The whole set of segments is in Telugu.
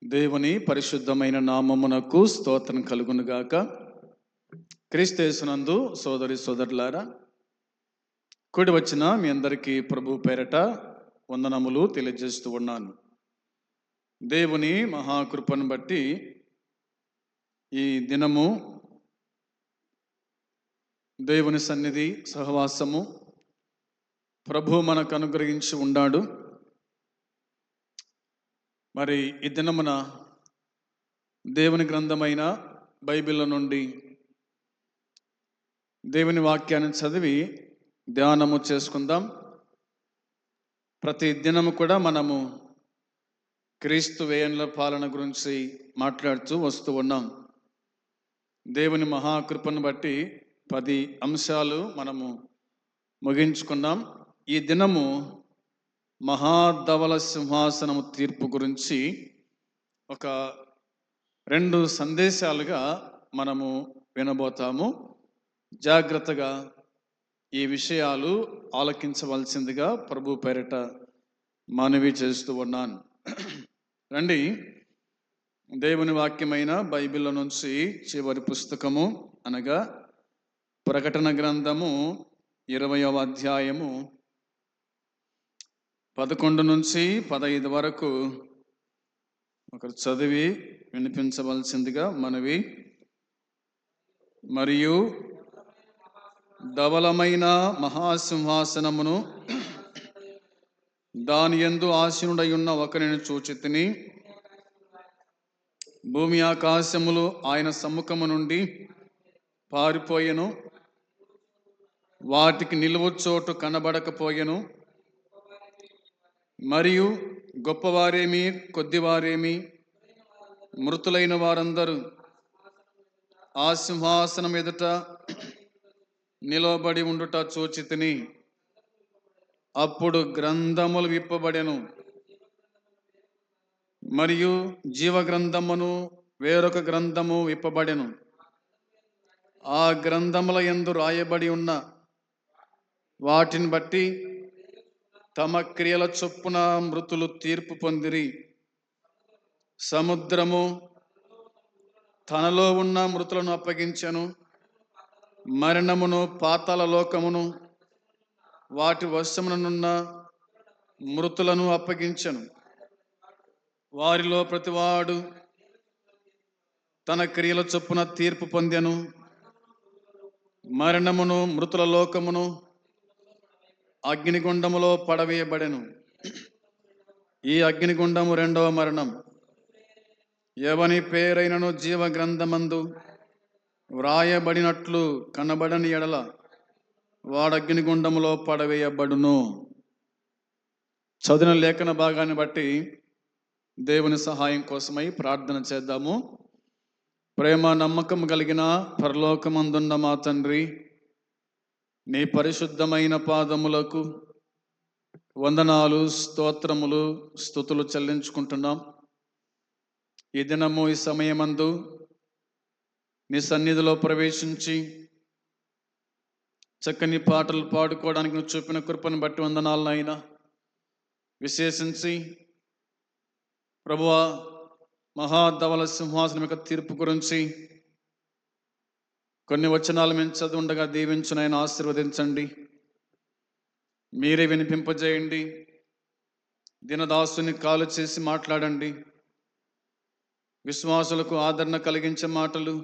దేవుని పరిశుద్ధమైన నామమునకు స్తోత్రం కలుగునుగాక. క్రీస్తు యేసునందు సోదరి సోదరులారా, కూడి వచ్చిన మీ అందరికీ ప్రభు పేరట వందనములు తెలియజేస్తూ ఉన్నాను. దేవుని మహాకృపను బట్టి ఈ దినము దేవుని సన్నిధి సహవాసము ప్రభు మనకు అనుగ్రహించి ఉన్నాడు. మరి ఈ దినమున దేవుని గ్రంథమైన బైబిల్ నుండి దేవుని వాక్యాన్ని చదివి ధ్యానము చేసుకుందాం. ప్రతి దినము కూడా మనము క్రీస్తు వేయండ్ల పాలన గురించి మాట్లాడుతూ వస్తూ ఉన్నాం. దేవుని మహాకృపను బట్టి 10 అంశాలు మనము ముగించుకున్నాం. ఈ దినము మహాధవల సింహాసనము తీర్పు గురించి ఒక 2 సందేశాలుగా మనము వినబోతాము. జాగ్రత్తగా ఈ విషయాలు ఆలకించవలసిందిగా ప్రభు పేరిట మనవి చేస్తూ ఉన్నాను. రండి, దేవుని వాక్యమైన బైబిల్ నుంచి చివరి పుస్తకము అనగా ప్రకటన గ్రంథము 20వ అధ్యాయము 11 నుంచి 15 వరకు ఒకరు చదివి వినిపించవలసిందిగా మనవి. మరియు ధవలమైన మహాసింహాసనమును దాని యందు ఆసీనుడై ఉన్న ఒకరిని చూచితిని. భూమి ఆకాశములు ఆయన సమ్ముఖము నుండి పారిపోయెను, వాటికి నిలువు చోటు కనబడకపోయెను. మరియు గొప్పవారేమి కొద్దివారేమి మృతులైన వారందరూ ఆ సింహాసనం ఎదుట నిలబడి ఉండుట చూచితిని. అప్పుడు గ్రంథములు విప్పబడెను, మరియు జీవ గ్రంథమును వేరొక గ్రంథము విప్పబడెను. ఆ గ్రంథముల యందు రాయబడి ఉన్న వాటిని బట్టి తమ క్రియల చొప్పున మృతులు తీర్పు పొందిరి. సముద్రము తనలో ఉన్న మృతులను అప్పగించెను, మరణమును పాతాళ లోకమును వాటి వశమునున్న మృతులను అప్పగించెను. వారిలో ప్రతివాడు తన క్రియల చొప్పున తీర్పు పొందెను. మరణమును మృతుల లోకమును అగ్నిగుండములో పడవేయబడెను. ఈ అగ్నిగుండము 2వ మరణం. ఎవని పేరైనను జీవ గ్రంథమందు వ్రాయబడినట్లు కనబడని ఎడల వాడగ్నిగుండములో పడవేయబడును. చదివిన లేఖన భాగాన్ని బట్టి దేవుని సహాయం కోసమై ప్రార్థన చేద్దాము. ప్రేమ నమ్మకం కలిగిన పరలోకమందున్న మా తండ్రి, నీ పరిశుద్ధమైన పాదములకు వందనాలు, స్తోత్రములు, స్తుతులు చెల్లించుకుంటున్నాం. ఈ దినము ఈ సమయమందు నీ సన్నిధిలో ప్రవేశించి చక్కని పాటలు పాడుకోవడానికి నువ్వు చూపిన కృపను బట్టి వందనాలు నాయనా. విశేషించి ప్రభువా, మహాధవల సింహాసనం యొక్క తీర్పు గురించి కొన్ని వచనాలు మేము చదువుండగా దీవించునైనా ఆశీర్వదించండి. మీరే వినిపింపజేయండి. దినదాసుని కాలు చేసి మాట్లాడండి. విశ్వాసులకు ఆదరణ కలిగించే మాటలు,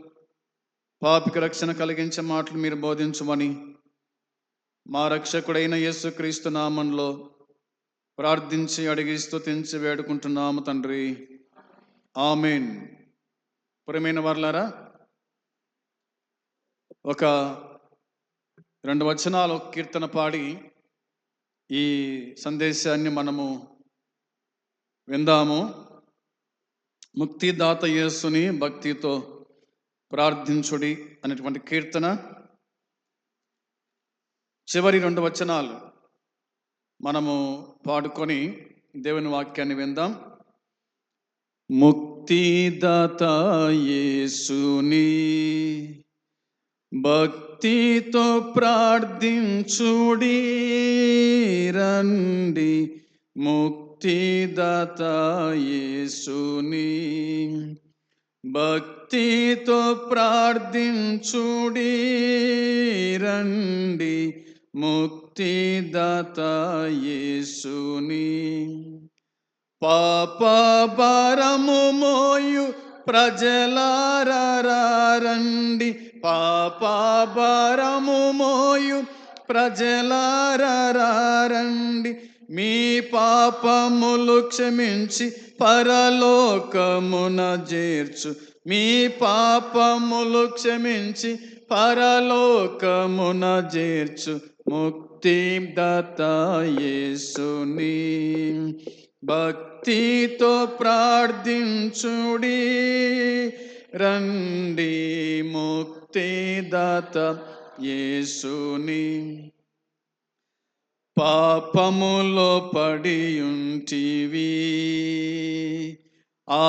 పాపికి రక్షణ కలిగించే మాటలు మీరు బోధించమని మా రక్షకుడైన యేసుక్రీస్తు నామంలో ప్రార్థించి అడిగి స్తుతించి వేడుకుంటున్నాము తండ్రి, ఆమేన్. ప్రియమైన వారలారా, ఒక 2 వచనాలు కీర్తన పాడి ఈ సందేశాన్ని మనము విందాము. ముక్తిదాత యేసుని భక్తితో ప్రార్థించుడి అనేటువంటి కీర్తన చివరి 2 వచనాలు మనము పాడుకొని దేవుని వాక్యాన్ని విందాం. ముక్తిదాత యేసుని భక్తి భక్తితో ప్రార్థించుడి రండి ముక్తిదాత యేసుని. భక్తితో ప్రార్థించుడి రండి ముక్తిదాత యేసుని. పాప భారము మోయు ప్రజలారా రండి, పాప భారము మోయు ప్రజలారా రండి, మీ పాపములు క్షమించి పరలోకమున చేర్చు, మీ పాపములు క్షమించి పరలోకమున చేర్చు ముక్తిదాత యేసుని. భక్తితో ప్రార్థించుడి రండి ముక్తిదాత యేసుని. పాపములో పడియుంటివి, ఆ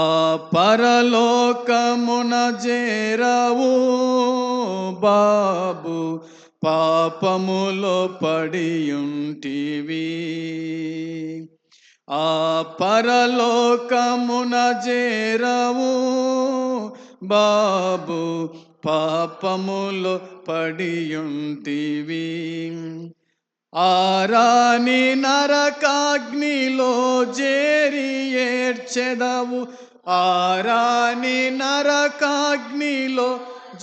పరలోకమున చేరవు బాబు, పాపములో పడియుంటివి, ఆ పరలోకమున చేరవు బాబు, పాపములో పడియుంటివి. ఆరాని నరకాగ్నిలో చేరి ఏడ్చెదవు, ఆరాని నరకాగ్నిలో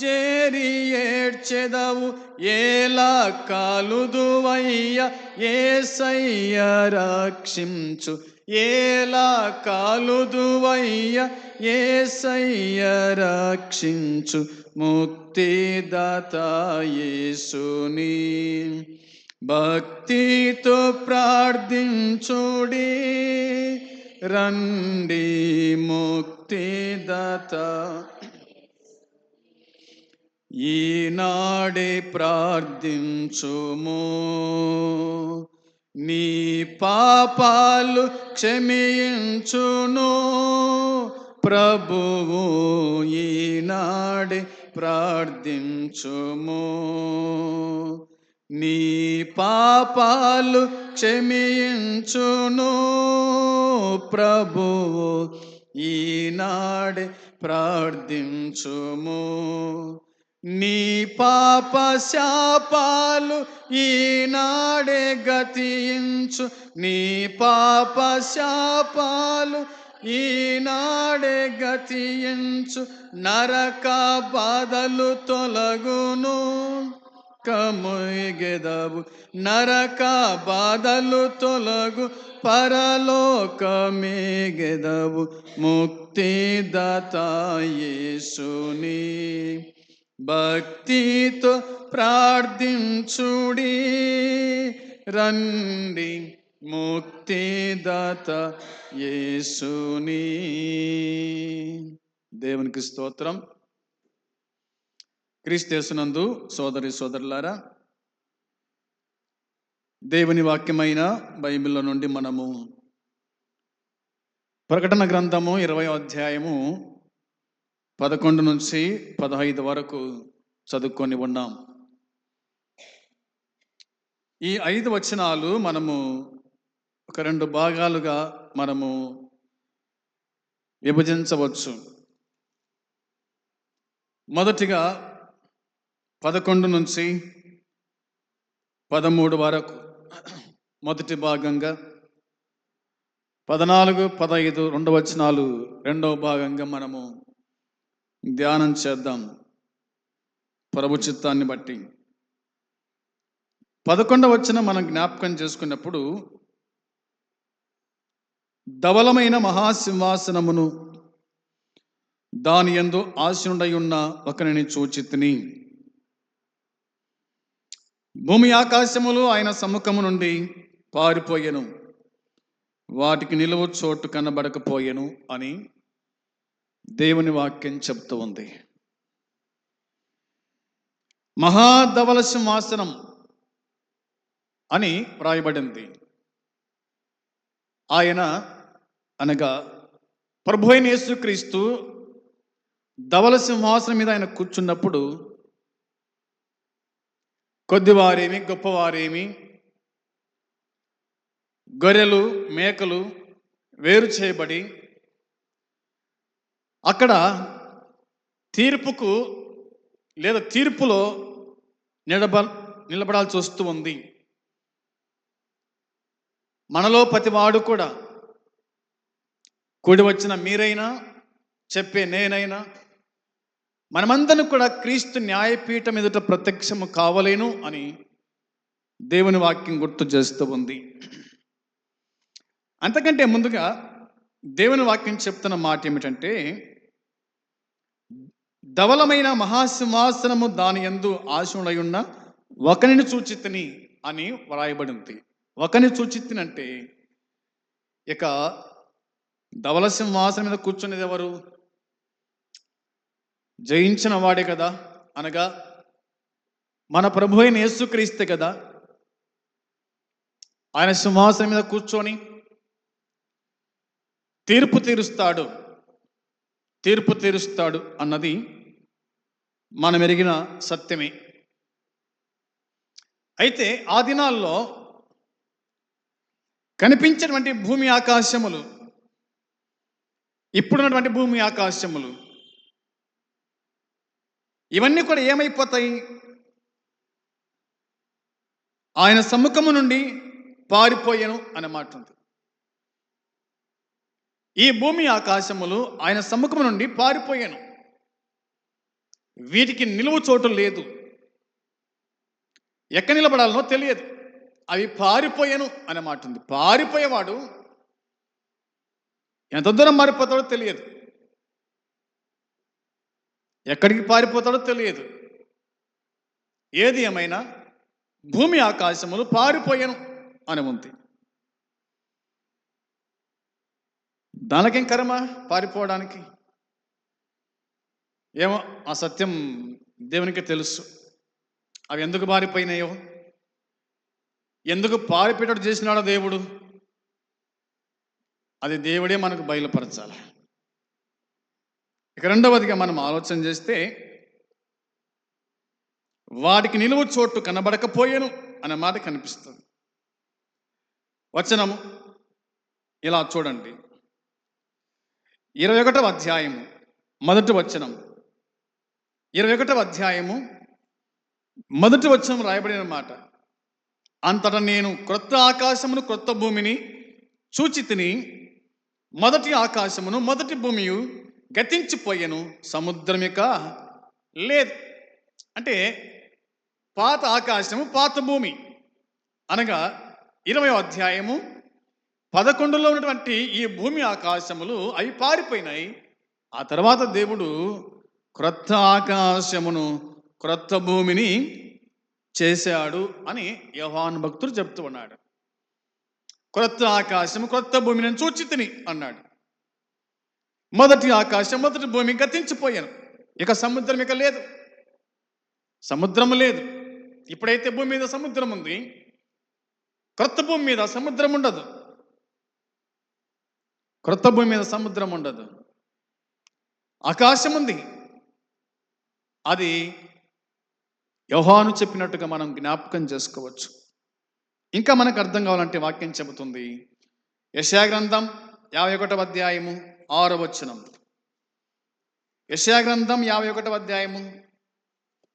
చేరి ఏడ్చెదవు, ఏలా కాలుదువయ్య యేసయ్య రక్షించు, ఏలా కాలుదువయ్య యేసయ్య రక్షించు ముక్తిదాత యేసుని. భక్తితో ప్రార్థించుడి రండి ముక్తిదాత. ఈనాడే ప్రార్థించుము, నీ పాపాలు క్షమించును ప్రభువు. ఈనాడే ప్రార్థించుము, నీ పాపాలు క్షమించును ప్రభువు. ఈనాడే ప్రార్థించుము, నీ పాప శాపాలు ఈనాడే గతించు, నీ పాప శాపాలు ఈనాడే గతించు, నరక బాధలు తొలగును కముగెదవు, నరక బాధలు తొలగు పరలోకమేగెదవు ముక్తిదాత యేసుని. భక్తితో ప్రార్థించుడి రండి ముక్తిదాత యేసుని. దేవునికి స్తోత్రం. క్రీస్తునందు సోదరి సోదరులారా, దేవుని వాక్యమైన బైబిల్లో నుండి మనము ప్రకటన గ్రంథము 20వ అధ్యాయము 11 నుంచి 15 వరకు చదువుకొని ఉన్నాం. ఈ 5 వచనాలు మనము ఒక 2 భాగాలుగా మనము విభజించవచ్చు. మొదటిగా 11 నుంచి 13 వరకు మొదటి భాగంగా, 14, 15 2 వచనాలు రెండవ భాగంగా మనము ధ్యానం చేద్దాం ప్రభు చిత్తాన్ని బట్టి. 11వ వచనం మనం జ్ఞాపకం చేసుకున్నప్పుడు, ధవలమైన మహాసింహాసనమును దాని యందు ఆసీనుడై ఉన్న ఒకరిని చూచితిని. భూమి ఆకాశములు ఆయన సముఖము నుండి పారిపోయెను, వాటికి నిలువు చోటు కనబడకపోయెను అని దేవుని వాక్యం చెప్తూ ఉంది. మహాధవల సింహాసనం అని వ్రాయబడింది. ఆయన అనగా ప్రభు అయిన యేసుక్రీస్తు ధవల సింహాసనం మీద ఆయన కూర్చున్నప్పుడు కొద్దివారేమి గొప్పవారేమి, గొర్రెలు మేకలు వేరు చేయబడి అక్కడ తీర్పుకు లేదా తీర్పులో నిలబడాల్సి వస్తూ ఉంది. మనలో ప్రతివాడు కూడా, కూడి వచ్చిన మీరైనా చెప్పే నేనైనా, మనమందరం కూడా క్రీస్తు న్యాయపీఠం ఎదుట ప్రత్యక్షము కావలేను అని దేవుని వాక్యం గుర్తు చేస్తూ ఉంది. అంతకంటే ముందుగా దేవుని వాక్యం చెప్తున్న మాట ఏమిటంటే, ధవలమైన మహాసింహాసనము దాని యందు ఆసీనుడై ఉన్న ఒకనిని చూచితిని అని వ్రాయబడింది. ఒకని చూచితిని అంటే ఇక ధవల సింహాసనం మీద కూర్చునేది ఎవరు? జయించిన వాడే కదా, అనగా మన ప్రభు అయిన యేసుక్రీస్తే కదా. ఆయన సింహాసనం మీద కూర్చొని తీర్పు తీరుస్తాడు అన్నది మనం ఎరిగిన సత్యమే. అయితే ఆ దినాల్లో కనిపించినటువంటి భూమి ఆకాశములు, ఇప్పుడున్నటువంటి భూమి ఆకాశములు, ఇవన్నీ కూడా ఏమైపోతాయి? ఆయన సమ్ముఖము నుండి పారిపోయాను అనే మాట ఉంది. ఈ భూమి ఆకాశములు ఆయన సమ్ముఖము నుండి పారిపోయాను, వీటికి నిలువు చోటు లేదు, ఎక్కడ నిలబడాలనో తెలియదు, అవి పారిపోయాను అనే మాట ఉంది. పారిపోయేవాడు ఎంత దూరం మారిపోతాడో తెలియదు, ఎక్కడికి పారిపోతాడో తెలియదు. ఏది ఏమైనా భూమి ఆకాశములు పారిపోయాను అని ఉంది. దానికేం కర్మ పారిపోవడానికి? ఏమో, ఆ సత్యం దేవునికి తెలుసు. అవి ఎందుకు పారిపోయినాయో, ఎందుకు పారిపోయేటట్టు చేసినాడో దేవుడు, అది దేవుడే మనకు బయలుపరచాలి. ఇక రెండవదిగా మనం ఆలోచన చేస్తే, వాటికి నిలువు చోటు కనబడకపోయాను అనే మాట కనిపిస్తుంది. వచనము ఇలా చూడండి, 21వ అధ్యాయము మొదటి వచనం. 21వ అధ్యాయము మొదటి వచనం రాయబడిన మాట, అంతటా నేను క్రొత్త ఆకాశమును క్రొత్త భూమిని చూచితిని, మొదటి ఆకాశమును మొదటి భూమియు గతించిపోయాను, సముద్రమిక లేదు. అంటే పాత ఆకాశము పాత భూమి అనగా 20వ అధ్యాయము 11లో ఉన్నటువంటి ఈ భూమి ఆకాశములు అవి పారిపోయినాయి. ఆ తర్వాత దేవుడు క్రొత్త ఆకాశమును క్రొత్త భూమిని చేశాడు అని యోహాను భక్తుడు చెప్తూ ఉన్నాడు. క్రొత్త ఆకాశము క్రొత్త భూమిని చూచితిని అన్నాడు. మొదటి ఆకాశం మొదటి భూమి గతించిపోయాను, ఇక సముద్రం ఇక లేదు, సముద్రం లేదు. ఇప్పుడైతే భూమి మీద సముద్రం ఉంది, క్రొత్త భూమి మీద సముద్రం ఉండదు. క్రొత్త భూమి మీద సముద్రం ఉండదు, ఆకాశం ఉంది. అది యోహాను చెప్పినట్టుగా మనం జ్ఞాపకం చేసుకోవచ్చు. ఇంకా మనకు అర్థం కావాలంటే వాక్యం చెబుతుంది, యెషయా గ్రంథం 51వ అధ్యాయము 6వ వచనం. యెషయా గ్రంథం 51వ అధ్యాయము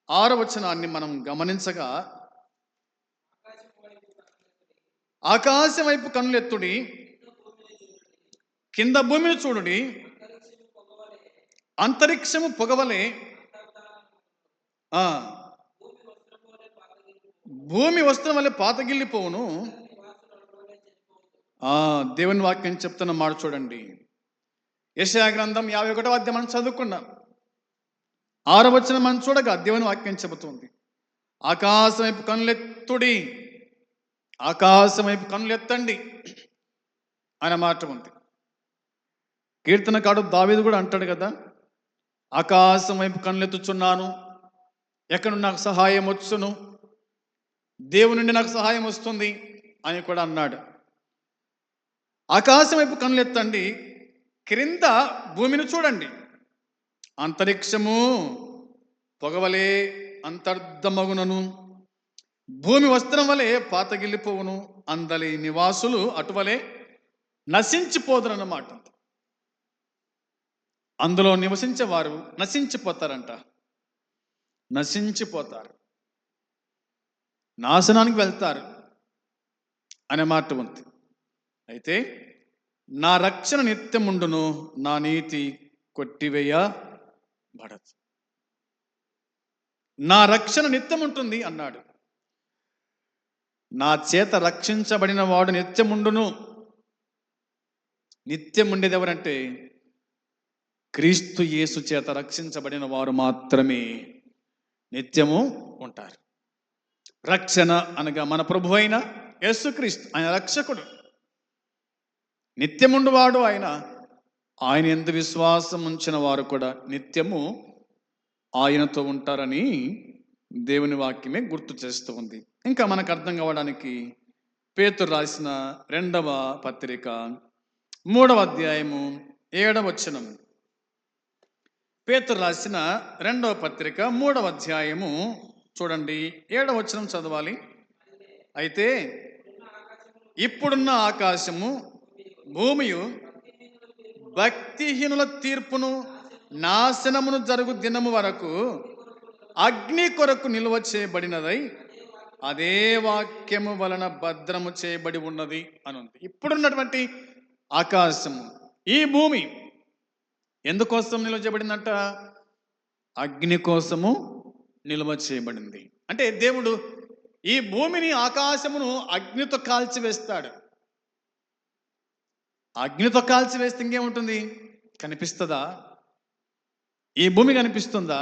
6వ వచనాన్ని మనం గమనించగా, ఆకాశం వైపు కన్నులెత్తుడి, కింద భూమిని చూడుడి, అంతరిక్షము పొగవలే, భూమి వస్త్రం వల్ల పాతగిల్లిపోవును. దేవుని వాక్యం చెప్తున్న మాట చూడండి. యెషయా గ్రంథం 51వ అధ్యాయం మనం చదువుకున్నాం. 6వ వచనం మనం చూడగా దేవుని వాక్యం చెబుతుంది, ఆకాశం వైపు కన్నులెత్తుడి, ఆకాశం వైపు కన్నులెత్తండి అనే మాట ఉంది. కీర్తనకాడు దావీదు కూడా అంటాడు కదా, ఆకాశం వైపు కన్నులెత్తుచున్నాను, ఎక్కడ నాకు సహాయం వచ్చును, దేవుని నుండి నాకు సహాయం వస్తుంది అని కూడా అన్నాడు. ఆకాశం వైపు కన్నులెత్తండి, క్రింద భూమిని చూడండి, అంతరిక్షము పొగవలే అంతర్ధమగునను, భూమి వస్త్రం వలె పాతగిల్లిపోవును, అందలి నివాసులు అటువలే నశించిపోదురన్నమాట. అందులో నివసించే వారు నశించిపోతారంట, నశించిపోతారు, నాశనానికి వెళ్తారు అనే మాట ఉంది. అయితే నా రక్షణ నిత్యముండును, నా నీతి కొట్టివేయబడదు. నా రక్షణ నిత్యం ఉంటుంది అన్నాడు. నా చేత రక్షించబడిన వాడు నిత్యముండును. నిత్యం ఉండేది ఎవరంటే క్రీస్తు యేసు చేత రక్షించబడిన వారు మాత్రమే నిత్యము ఉంటారు. రక్షణ అనగా మన ప్రభు అయిన యేసుక్రీస్తు, ఆయన రక్షకుడు, నిత్యముండువాడు ఆయన. ఆయన యందు విశ్వాసం ఉంచిన వారు కూడా నిత్యము ఆయనతో ఉంటారని దేవుని వాక్యమే గుర్తు చేస్తూ ఉంది. ఇంకా మనకు అర్థం కావడానికి పేతురు రాసిన 2వ పత్రిక 3వ అధ్యాయము 7వ వచనం. పేతురు రాసిన 2వ పత్రిక 3వ అధ్యాయము చూడండి, 7వ వచనం చదవాలి. అయితే ఇప్పుడున్న ఆకాశము భూమియు భక్తిహీనుల తీర్పును నాశనమును జరుగు దినము వరకు అగ్ని కొరకు నిల్వ చేయబడినదై అదే వాక్యము వలన భద్రము చేయబడి ఉన్నది అని ఉంది. ఇప్పుడున్నటువంటి ఆకాశము, ఈ భూమి ఎందుకోసం నిల్వ చేయబడిందంట? అగ్ని కోసము నిల్వ చేయబడింది. అంటే దేవుడు ఈ భూమిని, ఆకాశమును అగ్నితో కాల్చివేస్తాడు. అగ్నితో కాల్చివేస్తే ఇంకేముంటుంది? కనిపిస్తుందా? ఈ భూమి కనిపిస్తుందా?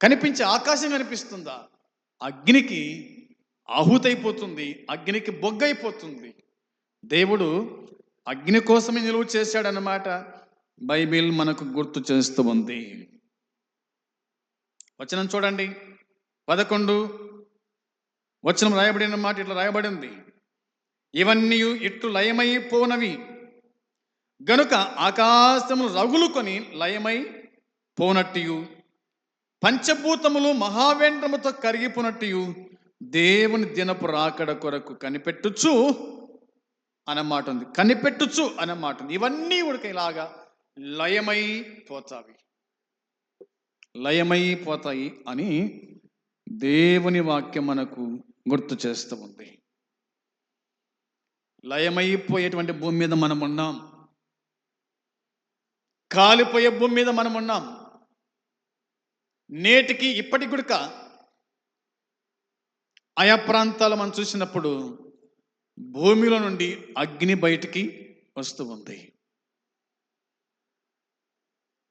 కనిపించే ఆకాశం కనిపిస్తుందా? అగ్నికి ఆహుతైపోతుంది, అగ్నికి బొగ్గైపోతుంది. దేవుడు అగ్ని కోసమే నిలువ చేశాడన్నమాట బైబిల్ మనకు గుర్తు చేస్తూ ఉంది. వచనం చూడండి, 11 వచనం రాయబడిన మాట ఇట్లా రాయబడింది. ఇవన్నీ ఇట్లు లయమైపోనవి గనుక ఆకాశములు రగులుకొని లయమై పోనట్టు, పంచభూతములు మహావేంద్రముతో కరిగిపోనట్టు దేవుని దినపు రాకడ కొరకు కనిపెట్టుచు అన్నమాట ఉంది. కనిపెట్టుచు అన్నమాట ఉంది. ఇవన్నీ ఉడక ఇలాగా లయమైపోతాయి, లయమైపోతాయి అని దేవుని వాక్యం మనకు గుర్తు చేస్తూ ఉంది. లయమైపోయేటువంటి భూమి మీద మనం ఉన్నాం, కాలిపోయే భూమి మీద మనం ఉన్నాం. నేటికి ఇప్పటికి కూడా ఆయా ప్రాంతాలు మనం చూసినప్పుడు భూమిలో నుండి అగ్ని బయటికి వస్తూ ఉంది.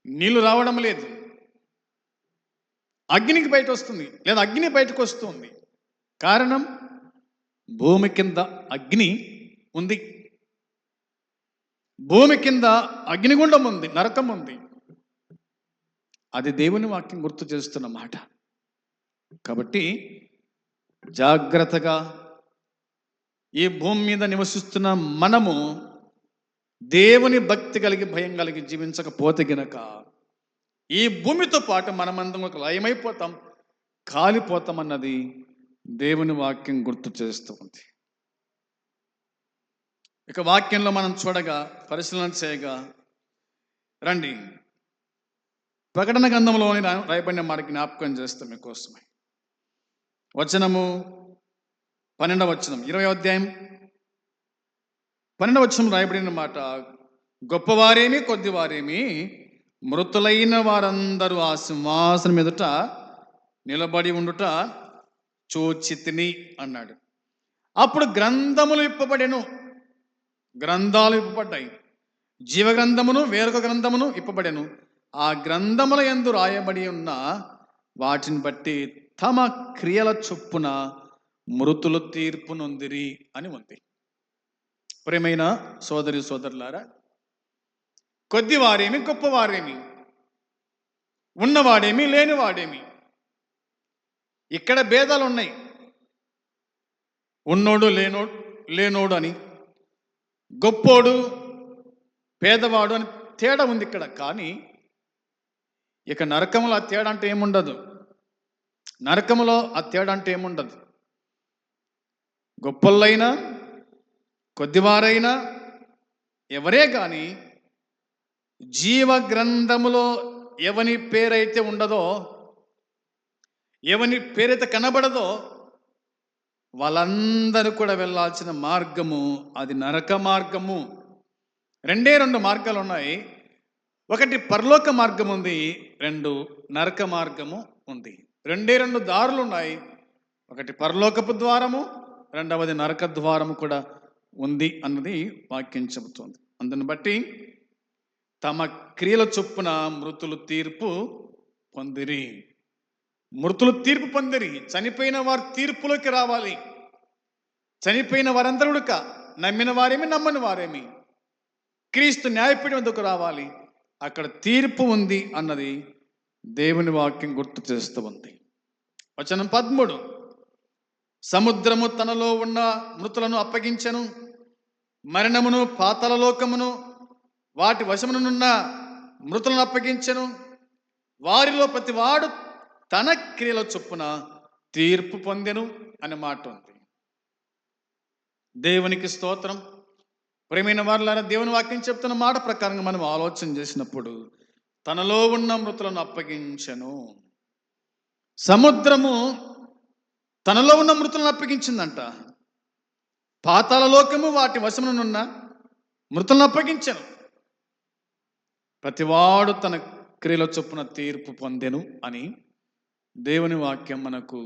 నీళ్లు రావడం లేదు, అగ్నికి బయట వస్తుంది, లేదా అగ్ని బయటకు వస్తుంది. కారణం, భూమి కింద అగ్ని ఉంది, భూమి కింద అగ్నిగుండం ఉంది, నరకం ఉంది. అది దేవుని వాక్యం గుర్తు చేస్తున్న మాట. కాబట్టి జాగ్రత్తగా ఈ భూమి మీద నివసిస్తున్న మనము దేవుని భక్తి కలిగి, భయం కలిగి జీవించకపోతే గనక ఈ భూమితో పాటు మనమందరం ఒక లయమైపోతాం, కాలిపోతాం అన్నది దేవుని వాక్యం గుర్తు చేస్తూ ఉంది. ఇక వాక్యంలో మనం చూడగా, పరిశీలన చేయగా రండి, ప్రకటన గ్రంథంలోని రాయబడిన మాట జ్ఞాపకం చేస్తాం మీకోసమే. వచనము 12వ వచనం, 20వ అధ్యాయం 12వ వచనం రాయబడిన మాట, గొప్పవారేమి కొద్దివారేమి మృతులైన వారందరూ ఆ సింహాసనం ఎదుట నిలబడి ఉండుట చూచితిని అన్నాడు. అప్పుడు గ్రంథములు విప్పబడెను, గ్రంథాలు విప్పబడ్డాయి, జీవగ్రంథమును వేరొక గ్రంథమును విప్పబడెను. ఆ గ్రంథముల యందు రాయబడి ఉన్న వాటిని బట్టి తమ క్రియల చొప్పున మృతులు తీర్పు నొందిరి అని ఉంది. ప్రియమైన సోదరి సోదరులారా, కొద్దివారేమి గొప్పవారేమి, ఉన్నవాడేమి లేనివాడేమి, ఇక్కడ భేదాలు ఉన్నాయి. ఉన్నోడు లేనోడు అని, గొప్పోడు పేదవాడు అని తేడా ఉంది ఇక్కడ. కానీ ఇక నరకములో ఆ తేడా అంటే ఏముండదు, నరకములో ఆ తేడా అంటే ఏముండదు. గొప్పలైనా కొద్దివారైనా ఎవరే కానీ జీవ గ్రంథములో ఎవని పేరైతే ఉండదో, ఎవని పేరైతే కనబడదో వాళ్ళందరూ కూడా వెళ్ళాల్సిన మార్గము అది నరక మార్గము. రెండు మార్గాలు ఉన్నాయి. ఒకటి పరలోక మార్గం ఉంది, రెండు నరక మార్గము ఉంది. రెండు దారులు ఉన్నాయి. ఒకటి పరలోకపు ద్వారము, రెండవది నరక ద్వారము కూడా ఉంది అన్నది వాక్యం చెబుతోంది. అందుని బట్టి తమ క్రియల చొప్పున మృతులు తీర్పు పొందిరి. మృతులు తీర్పు పొందిరి. చనిపోయిన వారు తీర్పులోకి రావాలి. చనిపోయిన వారందరూ నమ్మిన వారేమి నమ్మని వారేమి క్రీస్తు న్యాయపీఠం వద్దకు రావాలి. అక్కడ తీర్పు ఉంది అన్నది దేవుని వాక్యం గుర్తు చేస్తూ ఉంది. వచనం 13, సముద్రము తనలో ఉన్న మృతులను అప్పగించెను, మరణమును పాతాళలోకమును వాటి వశమునున్న మృతులను అప్పగించెను. వారిలో ప్రతివాడు తన క్రియల చొప్పున తీర్పు పొందెను అనే మాట ఉంది. దేవునికి స్తోత్రం. ప్రేమైన వారులారా, దేవుని వాక్యం చెప్తున్న మాట ప్రకారంగా మనం ఆలోచన చేసినప్పుడు తనలో ఉన్న మృతులను అప్పగించెను. సముద్రము తనలో ఉన్న మృతులను అప్పగించిందంట. పాతాళలోకము వాటి వశమునున్న మృతులను అప్పగించెను. ప్రతివాడు తన క్రియల చొప్పున తీర్పు పొందెను అని దేవుని వాక్యం మనకు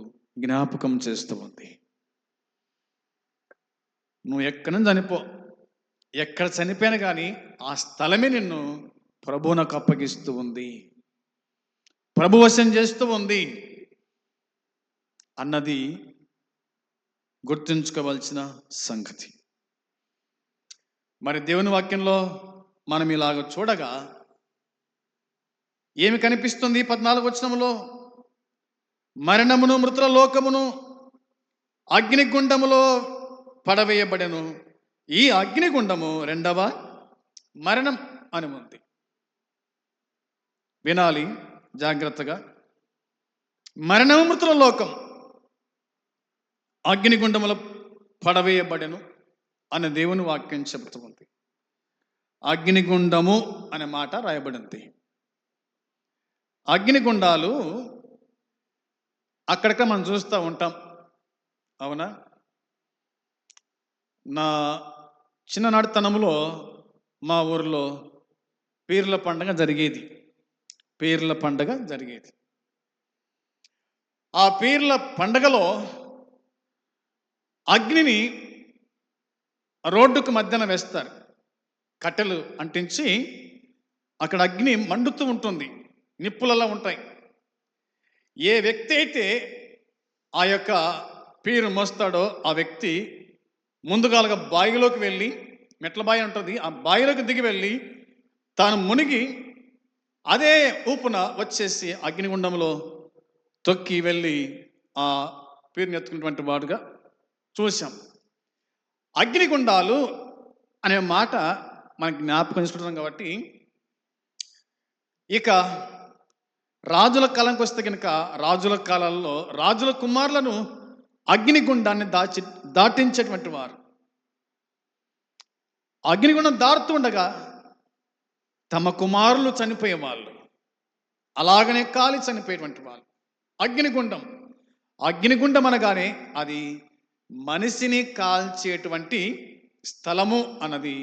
జ్ఞాపకం చేస్తూ ఉంది. నువ్వు ఎక్కడ చనిపో, ఎక్కడ చనిపోయినా కానీ ఆ స్థలమే నిన్ను ప్రభువునకు అప్పగిస్తూ ఉంది, ప్రభు వశం చేస్తూ ఉంది అన్నది గుర్తుంచుకోవాల్సిన సంగతి. మరి దేవుని వాక్యంలో మనం ఇలాగ చూడగా ఏమి కనిపిస్తుంది? 14వ వచనంలో మరణమును మృతుల లోకమును అగ్నిగుండములో పడవేయబడెను. ఈ అగ్నిగుండము రెండవ మరణం అని ఉంది. వినాలి జాగ్రత్తగా. మరణము మృతుల లోకం అగ్నిగుండములో పడవేయబడెను అనే దేవుని వాక్యం చెబుతూ ఉంది. అగ్నిగుండము అనే మాట రాయబడింది. అగ్నిగుండాలు అక్కడక్కడ మనం చూస్తూ ఉంటాం, అవునా? నా చిన్ననాటితనంలో మా ఊరిలో పీర్ల పండగ జరిగేది. ఆ పీర్ల పండగలో అగ్నిని రోడ్డుకు మధ్యన వేస్తారు. కట్టెలు అంటించి అక్కడ అగ్ని మండుతూ ఉంటుంది, నిప్పులలో ఉంటాయి. ఏ వ్యక్తి అయితే ఆ యొక్క పీరు మోస్తాడో ఆ వ్యక్తి ముందుగాలుగా బావిలోకి వెళ్ళి, మెట్ల బావి ఉంటుంది, ఆ బావిలోకి దిగి వెళ్ళి తాను మునిగి అదే ఊపున వచ్చేసి అగ్నిగుండంలో తొక్కి వెళ్ళి ఆ పీరుని ఎత్తుకున్నటువంటి వాడుగా చూసాం. అగ్నిగుండాలు అనే మాట మనకి జ్ఞాపకం చేసుకుంటున్నాం. కాబట్టి ఇక రాజుల కాలంకి వస్తే కనుక, రాజుల కాలంలో రాజుల కుమారులను అగ్నిగుండాన్ని దాటించేటువంటి వారు. అగ్నిగుండం దాటుతూ ఉండగా తమ కుమారులు చనిపోయేవాళ్ళు, అలాగనే కాలి చనిపోయేటువంటి వాళ్ళు. అగ్నిగుండం అనగానే అది మనిషిని కాల్చేటువంటి స్థలము అన్నది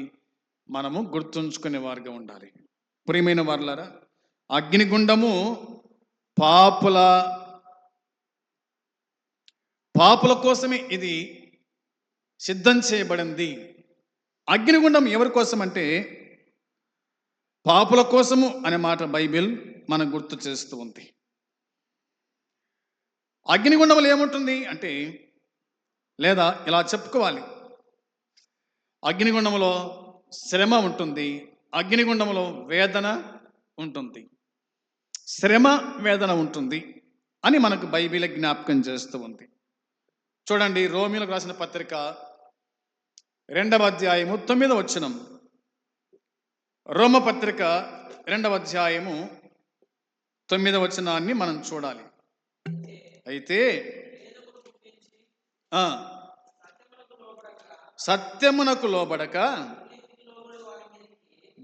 మనము గుర్తుంచుకునే వారుగా ఉండాలి. ప్రియమైన వారులారా, అగ్నిగుండము పాపుల కోసమే ఇది సిద్ధం చేయబడింది. అగ్నిగుండం ఎవరి కోసం అంటే పాపుల కోసము అనే మాట బైబిల్ మనకు గుర్తు చేస్తూ ఉంది. అగ్నిగుండంలో ఏముంటుంది అంటే, లేదా ఇలా చెప్పుకోవాలి, అగ్నిగుండంలో శ్రమ ఉంటుంది, అగ్నిగుండంలో వేదన ఉంటుంది, శ్రమ వేదన ఉంటుంది అని మనకు బైబిల్ జ్ఞాపకం చేస్తూ ఉంది. చూడండి, రోమీయులకు రాసిన పత్రిక 2వ అధ్యాయము 9వ వచనం. రోమపత్రిక 2వ అధ్యాయము 9వ వచనాన్ని మనం చూడాలి. అయితే సత్యమునకు లోబడక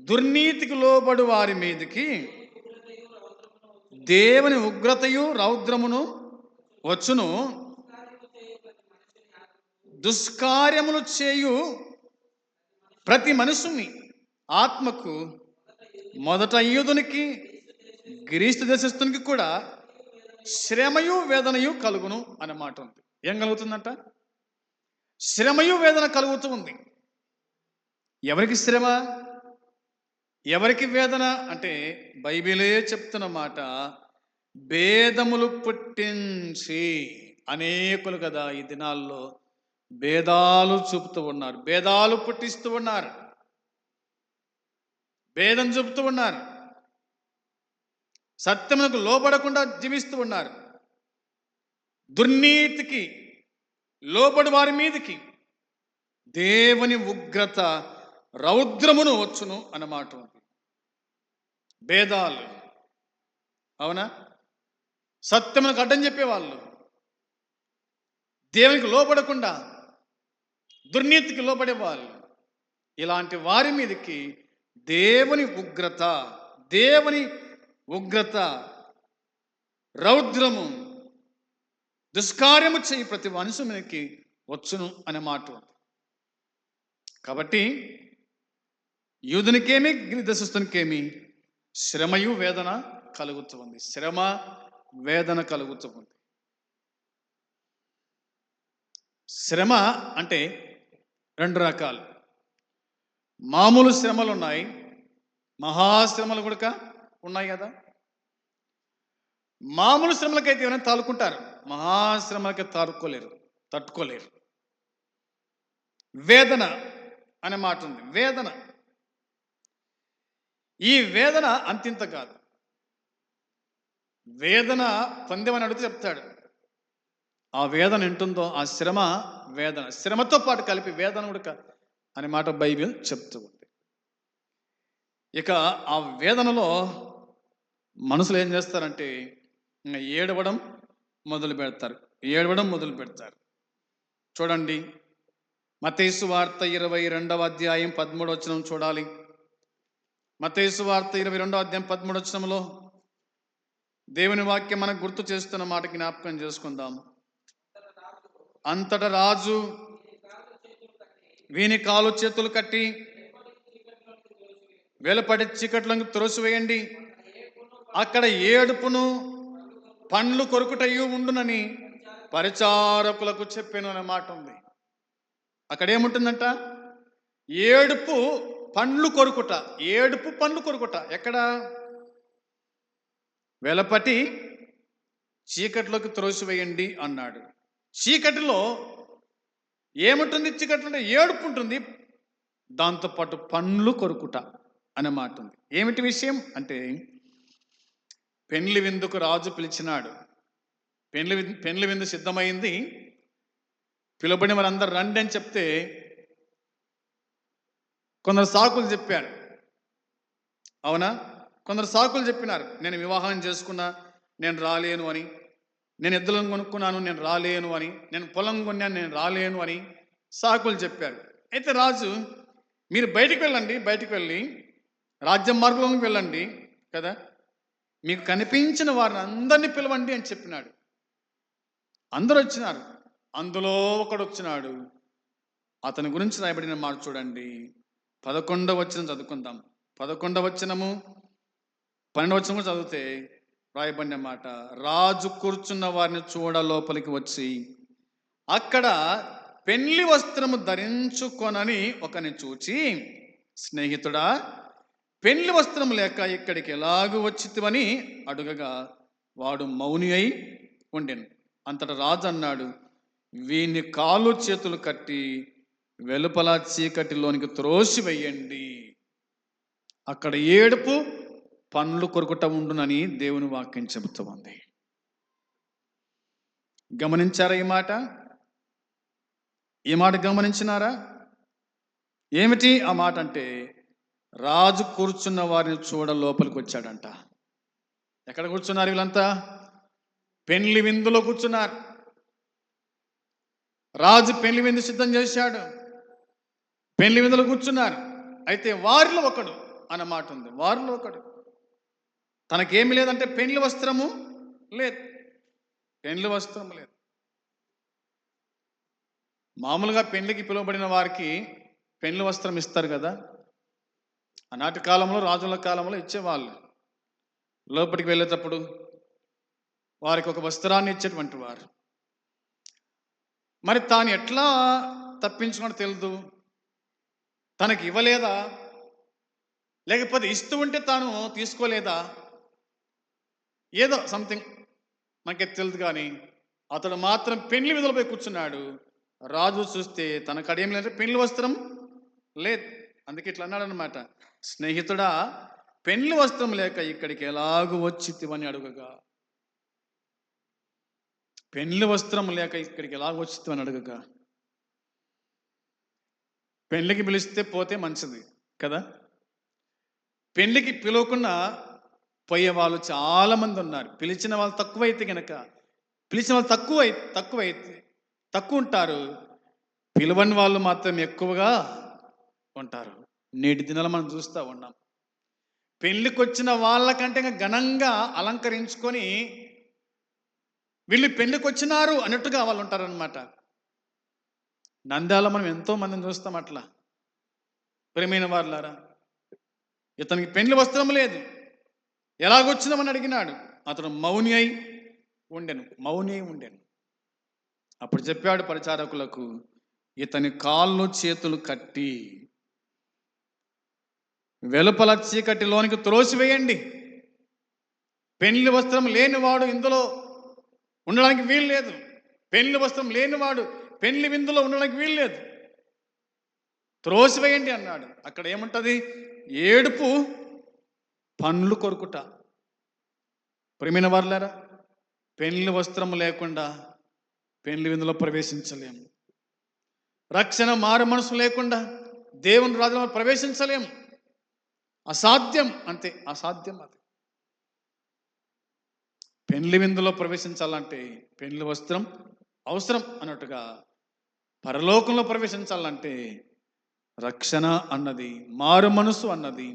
దుర్నీతికి లోబడు వారి మీదకి దేవుని ఉగ్రతయు రౌద్రమును వచ్చును. దుష్కార్యములు చేయు ప్రతి మనుషుని ఆత్మకు మొదట యూదునికి గ్రీస్తు దేశస్థునికి కూడా శ్రమయు వేదనయు కలుగును అనే మాట ఉంది. ఏం కలుగుతుందంట? శ్రమయు వేదన కలుగుతూ ఉంది. ఎవరికి శ్రమ, ఎవరికి వేదన అంటే బైబిలే చెప్తున్న మాట, భేదములు పుట్టించి అనేకులు కదా ఈ దినాల్లో భేదాలు చూపుతూ ఉన్నారు, భేదాలు పుట్టిస్తూ ఉన్నారు, భేదం చూపుతూ ఉన్నారు, సత్యమునకు లోబడకుండా జీవిస్తూ ఉన్నారు. దుర్నీతికి లోబడి వారి మీదకి దేవుని ఉగ్రత రౌద్రమును వచ్చును అన్నమాట ఉంది. భేదాలు, అవునా? సత్యమునకు అడ్డం చెప్పేవాళ్ళు, దేవునికి లోబడకుండా దుర్నీతికి లోబడే వాళ్ళు, ఇలాంటి వారి మీదకి దేవుని ఉగ్రత రౌద్రము దుష్కార్యము చేయి ప్రతి మనుషునికి వచ్చును అనే మాట. కాబట్టి యూదునికేమి గ్రీస్తునికేమి శ్రమయు వేదన కలుగుతూ ఉంది. శ్రమ వేదన కలుగుతూ ఉంది. శ్రమ అంటే రెండు రకాలు. మామూలు శ్రమలు ఉన్నాయి, మహాశ్రమలు కూడా ఉన్నాయి కదా. మామూలు శ్రమలకైతే ఎవరైనా తాలుకుంటారు, మహాశ్రమలకి తట్టుకోలేరు. వేదన అనే మాట ఉంది. వేదన, ఈ వేదన అంతింత కాదు. వేదన పొందేమని అడిగితే చెప్తాడు. ఆ వేదన ఎంటుందో ఆ శ్రమ వేదన, శ్రమతో పాటు కలిపి వేదన కూడా అనే మాట బైబిల్ చెప్తూ ఉంది. ఇక ఆ వేదనలో మనుషులు ఏం చేస్తారంటే ఏడవడం మొదలు పెడతారు. చూడండి, మత్తయి సువార్త 22వ అధ్యాయం 13వ వచనం చూడాలి. మత్తయి సువార్త 22వ అధ్యాయం 13వ వచనంలో దేవుని వాక్యం మనకు గుర్తు చేస్తున్న మాట జ్ఞాపకం చేసుకుందాం. అంతటా రాజు వీని కాలు చేతులు కట్టి వెలుపడి చీకట్లను త్రోసివేయండి, అక్కడ ఏడుపును పండ్లు కొరుకుటయ్యూ ఉండునని పరిచారకులకు చెప్పాను అనే మాట ఉంది. అక్కడ ఏముంటుందంట? ఏడుపు పండ్లు కొరుకుట. ఎక్కడ? వెలపటి చీకట్లోకి త్రోసివేయండి అన్నాడు. చీకటిలో ఏముంటుంది? చీకట్లో ఏడుపు ఉంటుంది, దాంతోపాటు పండ్లు కొరుకుట అనే మాట ఉంది. ఏమిటి విషయం అంటే, పెండ్లి విందుకు రాజు పిలిచినాడు. పెండ్లి విందు సిద్ధమైంది, పిలువబడిన వారందరూ రండి అని చెప్తే కొందరు సాకులు చెప్పారు. అవునా? కొందరు సాకులు చెప్పినారు. నేను వివాహం చేసుకున్నా, నేను రాలేను అని, నేను ఎద్దులను కొనుక్కున్నాను, నేను రాలేను అని, నేను పొలం కొన్నాను, నేను రాలేను అని సాకులు చెప్పారు. అయితే రాజు, మీరు బయటికి వెళ్ళి రాజ్య మార్గంలోకి వెళ్ళండి కదా, మీకు కనిపించిన వారిని అందరినీ పిలవండి అని చెప్పినాడు. అందరూ వచ్చినారు. అందులో ఒకడు వచ్చినాడు. అతని గురించి రాయబడిన మాట చూడండి. 11వ వచనం చదువుకుందాం. 11వ వచనము 12వ వచనం కూడా చదివితే రాయబడిన మాట, రాజు కూర్చున్న వారిని చూడ లోపలికి వచ్చి అక్కడ పెళ్లి వస్త్రము ధరించుకొనని ఒకని చూచి, స్నేహితుడా, పెళ్లి వస్త్రం లేక ఇక్కడికి ఎలాగూ వచ్చితివని అడుగగా వాడు మౌని అయి ఉండెను. అంతటా రాజు అన్నాడు, వీని కాలు చేతులు కట్టి వెలుపల చీకటిలోనికి త్రోసివేయండి, అక్కడ ఏడుపు పండ్లు కొరుకుట ఉండునని దేవుని వాక్యం చెబుతూ ఉంది. గమనించారా ఈ మాట? గమనించినారా? ఏమిటి ఆ మాట అంటే, రాజు కూర్చున్న వారిని చూడ లోపలికి వచ్చాడంట. ఎక్కడ కూర్చున్నారు వీళ్ళంతా? పెళ్లి విందులో కూర్చున్నారు. రాజు పెళ్లి విందు సిద్ధం చేశాడు. పెళ్లి విందులో కూర్చున్నారు. అయితే వారిలో ఒకడు అన్నమాట ఉంది. వారిలో ఒకడు తనకేమి లేదంటే పెళ్లి వస్త్రము లేదు. పెళ్లి వస్త్రం లేదు. మామూలుగా పెళ్లికి పిలువబడిన వారికి పెళ్లి వస్త్రం ఇస్తారు కదా. ఆనాటి కాలంలో, రాజుల కాలంలో ఇచ్చేవాళ్ళు. లోపలికి వెళ్ళేటప్పుడు వారికి ఒక వస్త్రాన్ని ఇచ్చేటువంటి వారు. మరి తాను ఎట్లా తప్పించుకున్నట్టు తెలియదు. తనకి ఇవ్వలేదా, లేకపోతే ఇస్తూ ఉంటే తాను తీసుకోలేదా, ఏదో సంథింగ్ మనకి తెలియదు. కానీ అతడు మాత్రం పెళ్లి విధులపై కూర్చున్నాడు. రాజు చూస్తే తన కడేం లేదంటే పెళ్లి వస్త్రం లేదు. అందుకే ఇట్లా అన్నాడు అనమాట, స్నేహితుడా, పెళ్లి వస్త్రం లేక ఇక్కడికి ఎలాగూ వచ్చితివని అడుగగా, పెళ్లి వస్త్రం లేక ఇక్కడికి ఎలాగ వచ్చితివని అడుగగా. పెళ్లికి పిలిస్తే పోతే మంచిది కదా. పెళ్లికి పిలవకుండా పోయే వాళ్ళు చాలా మంది ఉన్నారు. పిలిచిన వాళ్ళు తక్కువైతే గనక, పిలిచిన వాళ్ళు తక్కువ ఉంటారు. పిలవని వాళ్ళు మాత్రం ఎక్కువగా ఉంటారు. నేటి దినాలు మనం చూస్తూ ఉన్నాం. పెళ్లికి వచ్చిన వాళ్ళకంటే ఘనంగా అలంకరించుకొని వీళ్ళు పెళ్లికి వచ్చినారు అన్నట్టుగా వాళ్ళు ఉంటారనమాట. నంద్యాల మనం ఎంతో మందిని చూస్తాం అట్లా. ప్రియమైన వారులారా, ఇతనికి పెళ్లి వస్త్రం లేదు, ఎలాగొచ్చినామని అడిగినాడు. అతను మౌని అయి ఉండెను. అప్పుడు చెప్పాడు పరిచారకులకు, ఇతని కాళ్ళు చేతులు కట్టి వెలుపల చీకటిలోనికి త్రోసివేయండి. పెళ్లి వస్త్రం లేనివాడు ఇందులో ఉండడానికి వీలు లేదు. పెళ్లి వస్త్రం లేనివాడు పెళ్లి విందులో ఉండడానికి వీలు లేదు. త్రోసివేయండి అన్నాడు. అక్కడ ఏముంటది? ఏడుపు, పండ్లు కొరుకుట. ప్రియమైన వారులారా, పెళ్లి వస్త్రం లేకుండా పెళ్లి విందులో ప్రవేశించలేము. రక్షణ మారు మనసు లేకుండా దేవుని రాజ్యంలో ప్రవేశించలేము. అసాధ్యం, అంతే, అసాధ్యం. అది పెళ్లి విందులో ప్రవేశించాలంటే పెళ్లి వస్త్రం అవసరం అన్నట్టుగా, పరలోకంలో ప్రవేశించాలంటే రక్షణ అన్నది, మారు మనసు అన్నది,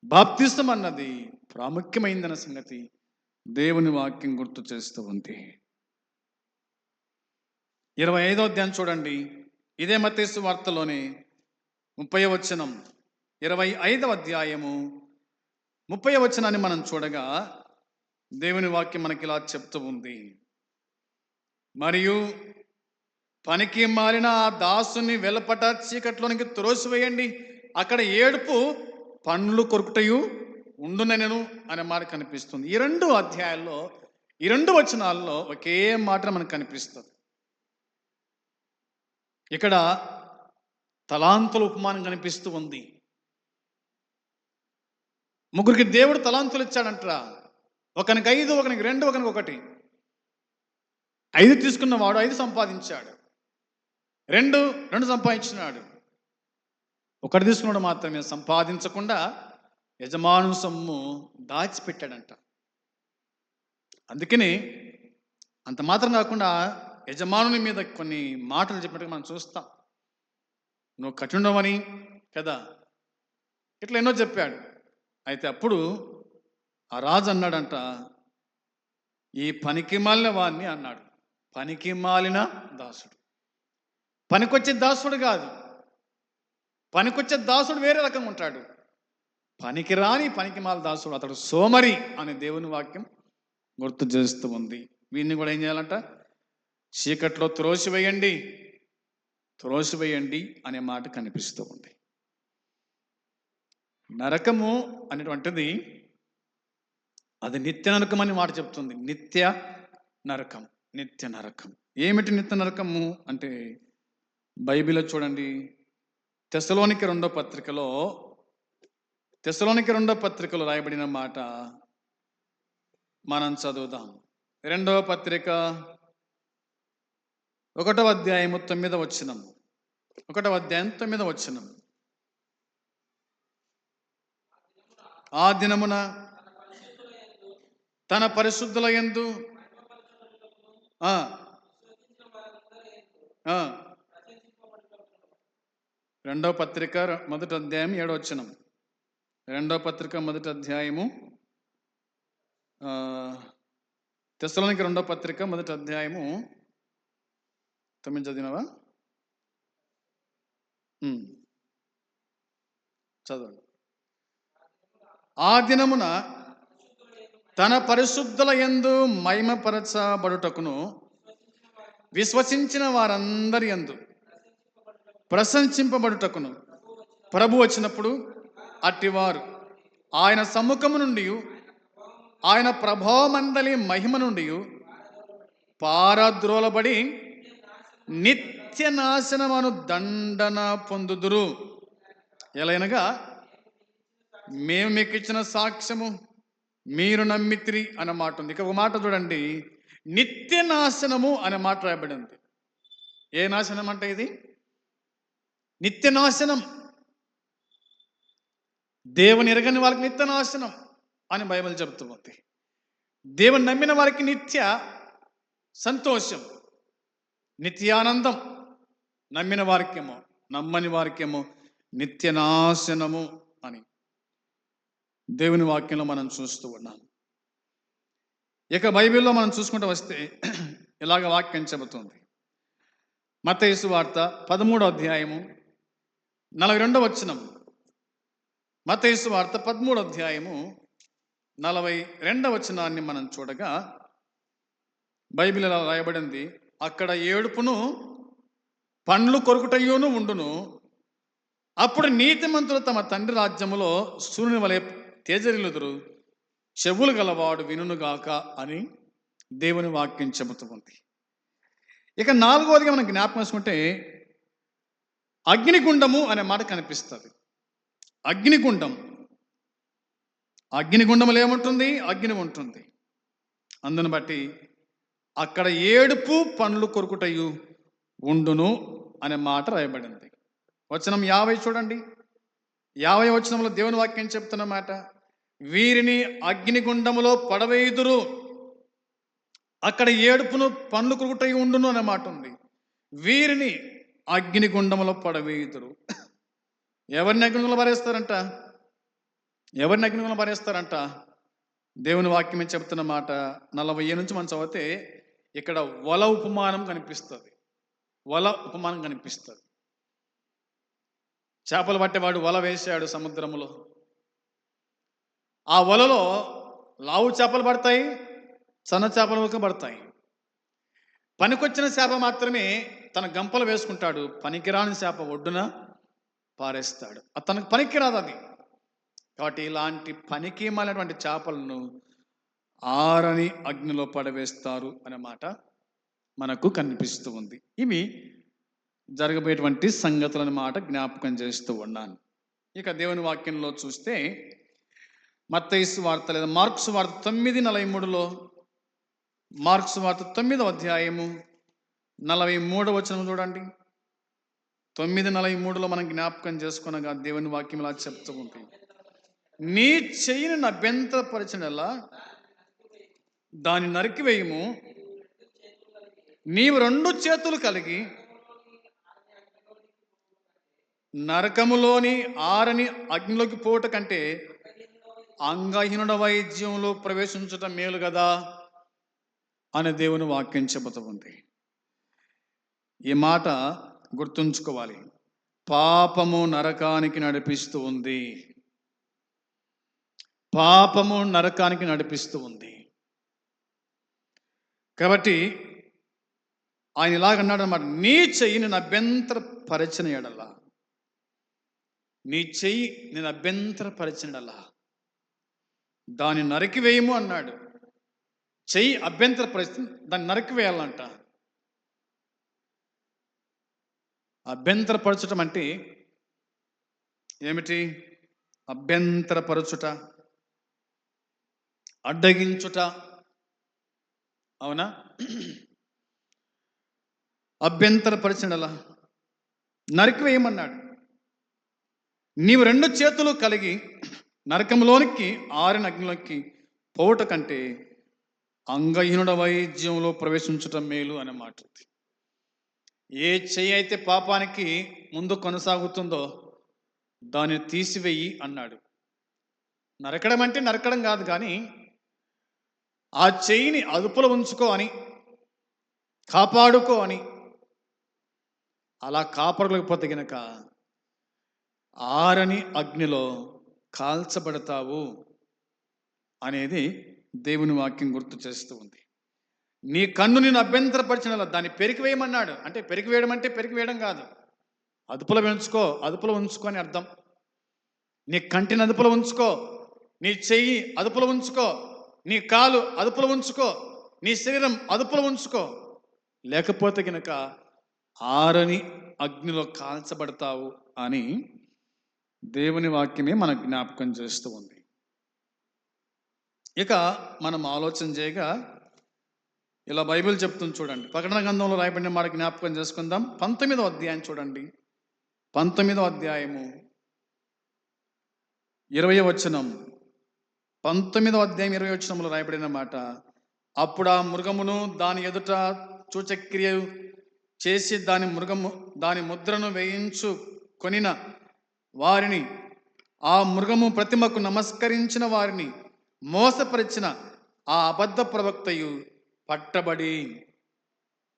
బాప్తిసం అన్నది ప్రాముఖ్యమైందన్న సంగతి దేవుని వాక్యం గుర్తు చేస్తూ ఉంది. 25వ అధ్యాయం చూడండి. ఇదే మత్తయి సువార్తలోనే 30వ వచనం, 25వ అధ్యాయము 30వ వచనాన్ని మనం చూడగా దేవుని వాక్యం మనకి ఇలా చెప్తూ ఉంది. మరియు పనికి మారిన ఆ దాసుని వెలపట చీకట్లోనికి త్రోసివేయండి, అక్కడ ఏడుపు, పండ్లు కొరుకుటయు ఉండునెను అనే మాట కనిపిస్తుంది. ఈ 2 అధ్యాయాల్లో, ఈ 2 వచనాల్లో ఒకే మాట మనకు కనిపిస్తుంది. ఇక్కడ తలాంతుల ఉపమానం కనిపిస్తూ ఉంది. ముగ్గురికి దేవుడు తలాంతులు ఇచ్చాడంటరా. ఒకనికి 5, ఒకనికి 2, ఒకనికి 1. 5 తీసుకున్నవాడు 5 సంపాదించాడు. 2 సంపాదించినాడు. 1 తీసుకున్నాడు మాత్రమే సంపాదించకుండా యజమాను సొమ్ము దాచిపెట్టాడంట. అందుకని అంత మాత్రం కాకుండా యజమానుని మీద కొన్ని మాటలు చెప్పినట్టుగా మనం చూస్తాం. నువ్వు కఠినమని కదా, ఇట్లా ఎన్నో చెప్పాడు. అయితే అప్పుడు ఆ రాజు అన్నాడంట, ఈ పనికి మాలిన వాడిని అన్నాడు. పనికి మాలిన దాసుడు. పనికొచ్చే దాసుడు కాదు. పనికొచ్చే దాసుడు వేరే రకంగా ఉంటాడు. పనికి రాని పనికి మాల దాసుడు, అతడు సోమరి అనే దేవుని వాక్యం గుర్తు చేస్తూ ఉంది. వీడిని కూడా ఏం చేయాలంట? చీకట్లో త్రోసివేయండి అనే మాట కనిపిస్తూ ఉంది. నరకము అనేటువంటిది అది నిత్య నరకం అని మాట చెప్తుంది. నిత్య నరకం. ఏమిటి నిత్య నరకము అంటే, బైబిల్లో చూడండి, తెస్సలోనిక రెండో పత్రికలో రాయబడిన మాట మనం చదువుదాం. 2వ పత్రిక 1వ అధ్యాయం 9వ వచనం. 1వ అధ్యాయం 9వ వచనం. ఆ దినమున తన పరిశుద్ధుల యందు రెండవ పత్రిక మొదటి అధ్యాయం 7వ వచనం. రెండవ పత్రిక మొదటి అధ్యాయము, తెస్సలోనికీ రెండవ పత్రిక మొదటి అధ్యాయము 9 చదివినవా? చదవండి. ఆ దినమున తన పరిశుద్ధుల యందు మహిమపరచబడుటకును విశ్వసించిన వారందరి యందు ప్రశంసింపబడుటకును ప్రభు వచ్చినప్పుడు అట్టివారు ఆయన సమ్ముఖము నుండి, ఆయన ప్రభావమందలి మహిమ నుండి పారద్రోలబడి నిత్య నాశనమును దండన పొందుదురు. ఎలైనగా మేము మీకు ఇచ్చిన సాక్ష్యము మీరు నమ్మితిరి అన్న మాట ఉంది. ఇక ఒక మాట చూడండి, నిత్య నాశనము అనే మాట రాయబడింది. ఏ నాశనం అంటే ఇది? నిత్య నాశనం. దేవుని ఎరగని వారికి నిత్య నాశనం అని బైబిల్ చెబుతూ ఉంది. దేవుని నమ్మిన వారికి నిత్య సంతోషం, నిత్యానందం. నమ్మిన వారికేమో, నమ్మని వారికేమో నిత్య నాశనము అని దేవుని వాక్యంలో మనం చూస్తూ ఉన్నాం. ఇక బైబిల్లో మనం చూసుకుంటూ వస్తే ఇలాగ వాక్యం చెబుతుంది. మత్తయి సువార్త 13వ అధ్యాయము 42వ వచనం. మత్తయి సువార్త 13వ అధ్యాయము 42వ వచనాన్ని మనం చూడగా బైబిల్ ఇలా రాయబడింది, అక్కడ ఏడుపును పండ్లు కొరుకుటయ్యూను ఉండును, అప్పుడు నీతిమంతులు తమ తండ్రి రాజ్యములో సూర్యుని వలె తేజరిల్లుదురు, చెవులు గలవాడు వినుగాక అని దేవుని వాక్యం చెబుతూ ఉంది. ఇక 4వదిగా మనం జ్ఞాపకం చేసుకుంటే అగ్నిగుండము అనే మాట కనిపిస్తుంది. అగ్నిగుండం, అగ్నిగుండములు ఏముంటుంది? అగ్ని ఉంటుంది. అందును బట్టి అక్కడ ఏడుపు పండ్లు కొరుకుటయు ఉండును అనే మాట రాయబడింది. వచనం 50 చూడండి. 50వ వచనంలో దేవుని వాక్యం చెప్తున్న మాట, వీరిని అగ్నిగుండములో పడవేయుదురు, అక్కడ ఏడుపును పండ్లు కొరుకుటయు ఉండును అనే మాట ఉంది. వీరిని అగ్నిగుండములో పడవేయుదురు. ఎవరిని అగ్నిగుండంలో పారేస్తారంట? ఎవరిని అగ్నిగుండంలో పారేస్తారంట? దేవుని వాక్యమే చెప్తున్న మాట 40 నుంచి మనం చదివితే ఇక్కడ వల ఉపమానం కనిపిస్తుంది. వల ఉపమానం కనిపిస్తుంది. చేపలు పట్టేవాడు వల వేశాడు సముద్రములో. ఆ వలలో లావు చేపలు పడతాయి, సన్న చేపలు పడతాయి. పనికొచ్చిన చేప మాత్రమే తన గంపలు వేసుకుంటాడు, పనికిరాని చేప ఒడ్డున పారేస్తాడు. తనకు పనికిరాదు అది. కాబట్టి ఇలాంటి పనికి మాలినటువంటి చేపలను ఆరని అగ్నిలో పడవేస్తారు అనే మాట మనకు కనిపిస్తూ ఉంది. ఇవి జరగబోయేటువంటి సంగతులను మాట జ్ఞాపకం చేస్తూ ఉన్నాను. ఇక దేవుని వాక్యంలో చూస్తే మత్తయి సువార్త లేదా మార్కు సువార్త 9:43లో, మార్కు సువార్త 9వ అధ్యాయము 43వ వచనం చూడండి. 9:43లో మనం జ్ఞాపకం చేసుకునగా దేవుని వాక్యం ఇలా చెప్తూ ఉంది, నీ చెయ్యిని అభ్యంతరపరిచినలా దాన్ని నరికివేయము, నీవు 2 చేతులు కలిగి నరకములోని ఆరని అగ్నిలోకి పోవట కంటే అంగహీనుడ వైద్యంలో ప్రవేశించటం మేలు కదా అని దేవుని వాక్యం చెబుతూ ఉంది. ఈ మాట గుర్తుంచుకోవాలి. పాపము నరకానికి నడిపిస్తూ ఉంది. పాపము నరకానికి నడిపిస్తూ ఉంది. కాబట్టి ఆయన ఇలాగన్నాడు అన్నమాట, నీ చెయ్యి నేను అభ్యంతరపరిచిన ఎడలా, నీ చెయ్యి నేను అభ్యంతరపరిచినలా దాన్ని నరికివేయము అన్నాడు. చెయ్యి అభ్యంతరపరిచి దాన్ని నరికివేయాలంట. అభ్యంతరపరచటం అంటే ఏమిటి? అభ్యంతరపరచుట, అడ్డగించుట, అవునా? అభ్యంతరపరిచినలా నరికివేయమన్నాడు. నీవు 2 చేతులు కలిగి నరకంలోనికి ఆరిన అగ్నిలోకి పోవట కంటే అంగహీనుడ వైద్యంలో ప్రవేశించటం మేలు అనే మాట. ఏ చెయ్యి అయితే పాపానికి ముందు కొనసాగుతుందో దాన్ని తీసివేయి అన్నాడు. నరకడం అంటే నరకడం కాదు, కానీ ఆ చెయ్యిని అదుపులో ఉంచుకో అని, కాపాడుకో అని. అలా కాపాడలేకపోతే గనక ఆరని అగ్నిలో కాల్చబడతావు అనేది దేవుని వాక్యం గుర్తు చేస్తూ ఉంది. నీ కన్ను నేను అభ్యంతరపరిచిన దాన్ని పెరికివేయమన్నాడు. అంటే పెరికివేయడం అంటే పెరికివేయడం కాదు, అదుపులో ఉంచుకో అని అర్థం. నీ కంటిని అదుపులో ఉంచుకో, నీ చెయ్యి అదుపులో ఉంచుకో, నీ కాలు అదుపులో ఉంచుకో, నీ శరీరం అదుపులో ఉంచుకో. లేకపోతే గనక ఆరని అగ్నిలో కాల్చబడతావు అని దేవుని వాక్యమే మనకు జ్ఞాపకం చేస్తూ ఉంది. ఇక మనం ఆలోచన చేయగా ఇలా బైబిల్ చెప్తుంది చూడండి. ప్రకటన గ్రంథంలో రాయబడిన మాట జ్ఞాపకం చేసుకుందాం. 19వ అధ్యాయం చూడండి. 19వ అధ్యాయము 20వ వచనం. 19వ అధ్యాయం 20వ వచనంలో రాయబడిన మాట, అప్పుడు ఆ మృగమును దాని ఎదుట సూచక్రియ చేసి దాని ముద్రను వేయించు కొనిన వారిని, ఆ మృగము ప్రతిమకు నమస్కరించిన వారిని మోసపరిచిన ఆ అబద్ధ ప్రవక్తయు పట్టబడి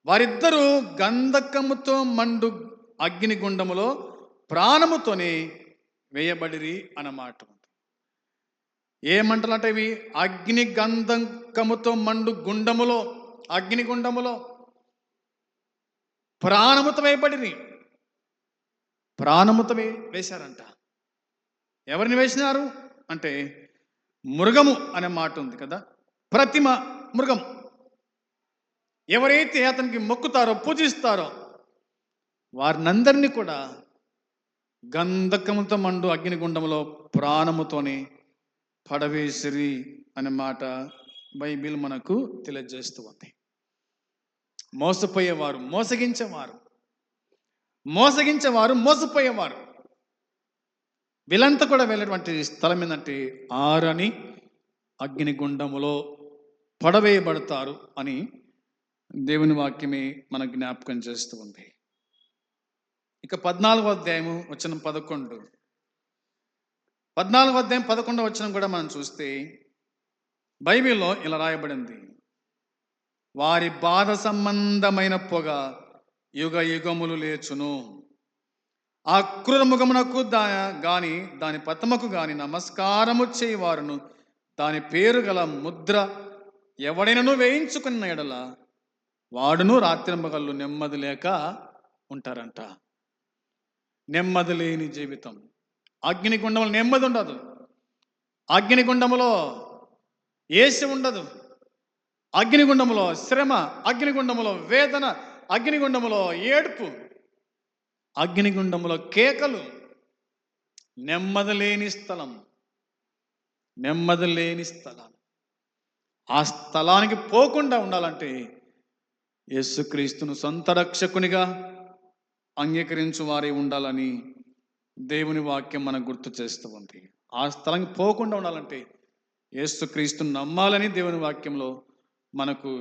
వారిద్దరూ గంధకముతో మండు అగ్నిగుండములో ప్రాణముతోనే వేయబడిరి అన్నమాట. ఏమంటలంట ఇవి? అగ్ని గంధకముతో మండు గుండములో, అగ్నిగుండములో ప్రాణముతో వేయబడిరి. ప్రాణముతో వేశారంట. ఎవరిని వేసినారు అంటే మృగము అనే మాట ఉంది కదా, ప్రతిమ, మృగం. ఎవరైతే అతనికి మొక్కుతారో, పూజిస్తారో వారినందరినీ కూడా గంధకముతో మండు అగ్నిగుండంలో ప్రాణముతోనే పడవేసిరి అనే మాట బైబిల్ మనకు తెలియజేస్తూ ఉంది. మోసపోయేవారు, మోసపోయేవారు వీళ్ళంతా కూడా వెళ్ళేటువంటి స్థలం ఏంటంటే ఆరని అగ్నిగుండములో పడవేయబడతారు అని దేవుని వాక్యమే మన జ్ఞాపకం చేస్తూ ఉంది. ఇక 14వ అధ్యాయము వచనం 11. 14వ అధ్యాయం 11వ వచనం కూడా మనం చూస్తే బైబిల్లో ఇలా రాయబడింది, వారి బాధ సంబంధమైన పొగ యుగ యుగములు లేచును. ఆ క్రూర ముఖమునకు గాని దాని పతమకు గాని నమస్కారము చేయవారును దాని పేరు గల ముద్ర ఎవడైనను వేయించుకున్న ఎడల వాడును రాత్రింబగళ్ళు నెమ్మది లేక ఉంటారంట. నెమ్మది లేని జీవితం. అగ్నిగుండంలో నెమ్మది ఉండదు, అగ్నిగుండములో ఏసి ఉండదు, అగ్నిగుండములో శ్రమ, అగ్నిగుండములో వేదన, అగ్నిగుండములో ఏడుపు, అగ్నిగుండములో కేకలు. నెమ్మది లేని స్థలం. ఆ స్థలానికి పోకుండా ఉండాలంటే యేసుక్రీస్తును సొంత రక్షకునిగా అంగీకరించు వారే ఉండాలని దేవుని వాక్యం మనకు గుర్తు చేస్తూ ఉంది. ఆ స్థలానికి పోకుండా ఉండాలంటే యేసుక్రీస్తును నమ్మాలని దేవుని వాక్యంలో మనకు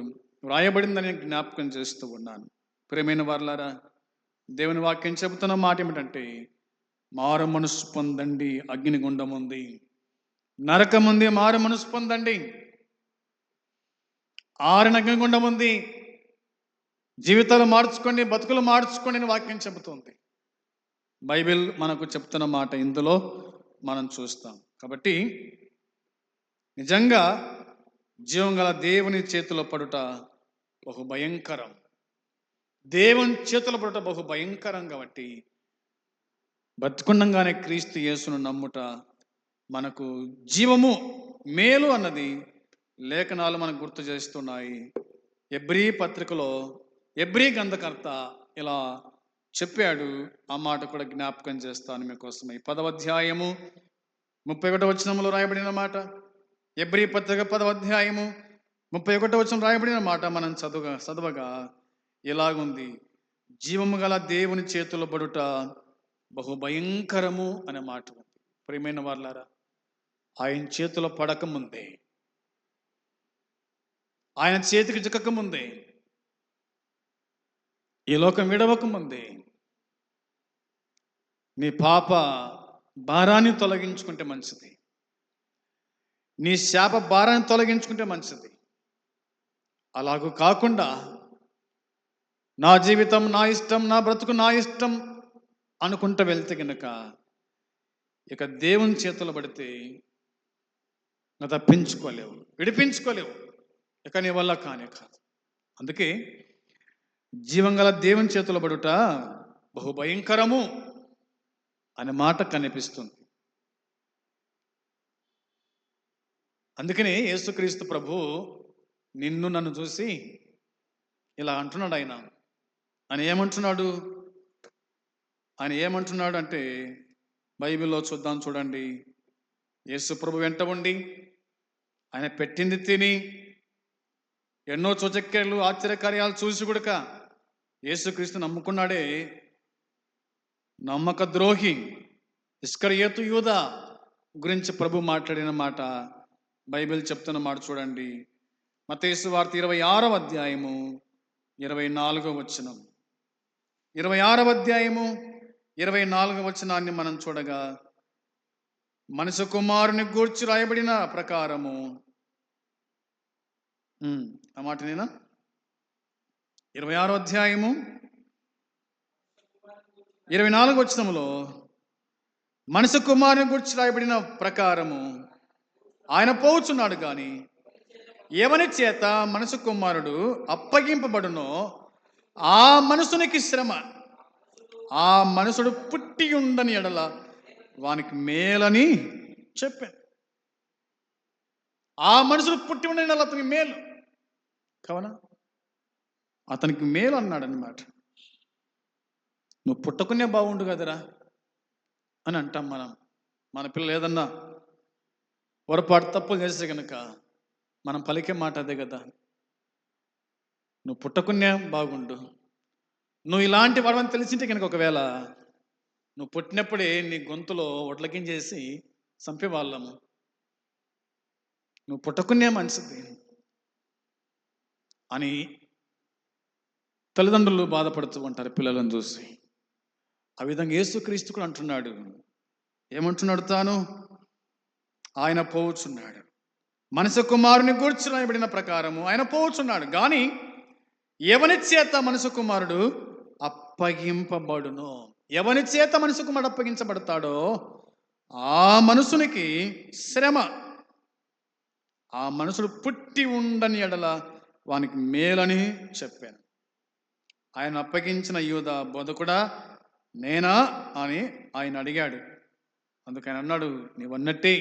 వ్రాయబడిందని జ్ఞాపకం చేస్తూ ఉన్నాను. ప్రియమైన వారలారా, దేవుని వాక్యం చెబుతున్న మాట ఏమిటంటే, మారు మనసు పొందండి, అగ్నిగుండం ఉంది, నరకం ఉంది, మారు మనసు పొందండి. ఆరిన అగ్నిగుండం ఉంది, జీవితాలు మార్చుకోండి, బతుకులు మార్చుకోండి అని వాక్యం చెబుతుంది. బైబిల్ మనకు చెప్తున్న మాట ఇందులో మనం చూస్తాం. కాబట్టి నిజంగా జీవం గల దేవుని చేతిలో పడుట బహు భయంకరం. దేవుని చేతుల పడుట బహు భయంకరం. కాబట్టి బతుకుండంగానే క్రీస్తు యేసును నమ్ముట మనకు జీవము, మేలు అన్నది లేఖనాలు మనకు గుర్తు చేస్తున్నాయి. ఎబ్రీ పత్రికలో ఎబ్రీ గ్రంథకర్త ఇలా చెప్పాడు. ఆ మాట కూడా జ్ఞాపకం చేస్తాను మీకోసమై. 10వ అధ్యాయము 31వ వచనంలో రాయబడిన మాట, ఎబ్రీ పత్రిక 10వ అధ్యాయము 31వ వచనం రాయబడిన మాట మనం చదవగా ఇలాగుంది, జీవము గల దేవుని చేతులు పడుట బహు భయంకరము అనే మాట ఉంది. ప్రియమైన వారలారా, ఆయన చేతిలో పడకముందే, ఆయన చేతికి చిక్కకముందే ఈ లోకం విడవక ముందే నీ పాప భారాన్ని తొలగించుకుంటే మంచిది. నీ శాప భారాన్ని తొలగించుకుంటే మంచిది. అలాగూ కాకుండా నా జీవితం నా ఇష్టం, నా బ్రతుకు నా ఇష్టం అనుకుంటూ వెళ్తే కనుక ఇక దేవుని చేతులు పడితే తప్పించుకోలేవు, విడిపించుకోలేవు. ఇక నీ వల్ల కానే కాదు. అందుకే జీవంగల దేవుని చేతులు పడుట బహుభయంకరము అనే మాట కనిపిస్తుంది. అందుకని యేసుక్రీస్తు ప్రభు నిన్ను నన్ను చూసి ఇలా అంటున్నాడు. ఆయన ఏమంటున్నాడు అంటే బైబిల్లో చూద్దాం, చూడండి. యేసు ప్రభు వెంట ఉండి ఆయన పెట్టింది తిని ఎన్నో సూచక్రియలు ఆశ్చర్యకార్యాలు చూసి కూడక యేసుక్రీస్తు నమ్ముకున్నాడే నమ్మక ద్రోహి ఇస్కరియోతు యూదా గురించి ప్రభు మాట్లాడిన మాట బైబిల్ చెప్తున్న మాట చూడండి. మత్తయి సువార్త 26వ అధ్యాయము 24వ వచనం. 26వ అధ్యాయము 24వ వచనాన్ని మనం చూడగా, మనుష్య కుమారుని గూర్చి రాయబడిన ప్రకారము ఆ మాట నేనా 26వ అధ్యాయము 24వ వచనంలో మనుష్య కుమారుని గూర్చి రాయబడిన ప్రకారము ఆయన పోవుచున్నాడు, కానీ ఎవని చేత మనుష్య కుమారుడు అప్పగింపబడునో ఆ మనుషునికి శ్రమ, ఆ మనుషుడు పుట్టి ఉండని ఎడల వానికి మేలని చెప్పాను. ఆ మనుషుడు పుట్టి ఉండని ఎడల అతనికి మేలు కావునా, అతనికి మేలు అన్నాడు అన్నమాట. నువ్వు పుట్టకునే బాగుండు కదరా అని అంటాం మనం. మన పిల్లలు ఏదన్నా పొరపాటు తప్పులు చేస్తే కనుక మనం పలికే మాట అదే కదా, నువ్వు పుట్టకునే బాగుండు. నువ్వు ఇలాంటి వాడవని తెలిసింటే కనుక ఒకవేళ నువ్వు పుట్టినప్పుడే నీ గొంతులో ఒడ్లకించేసి చంపేవాళ్ళము. నువ్వు పుట్టకునే మంచిది అని తల్లిదండ్రులు బాధపడుతూ ఉంటారు పిల్లలను చూసి. ఆ విధంగా యేసుక్రీస్తు కూడా అంటున్నాడు. ఏమంటున్నాడు తాను? ఆయన పోవచ్చున్నాడు. మనుష్య కుమారుని గూర్చి రాయబడిన ప్రకారము ఆయన పోవచ్చున్నాడు, కానీ ఎవని చేత మనుష్య కుమారుడు అప్పగింపబడును, ఎవని చేత మనుష్య కుమారుడు అప్పగించబడతాడో ఆ మనుషునికి శ్రమ, ఆ మనుషుడు పుట్టి ఉండని ఎడల వానికి మేలని చెప్పాను. ఆయన అప్పగించిన యూదా బోధకుడా నేనా అని ఆయన అడిగాడు. అందుకు ఆయన అన్నాడు, నువ్వన్నట్టే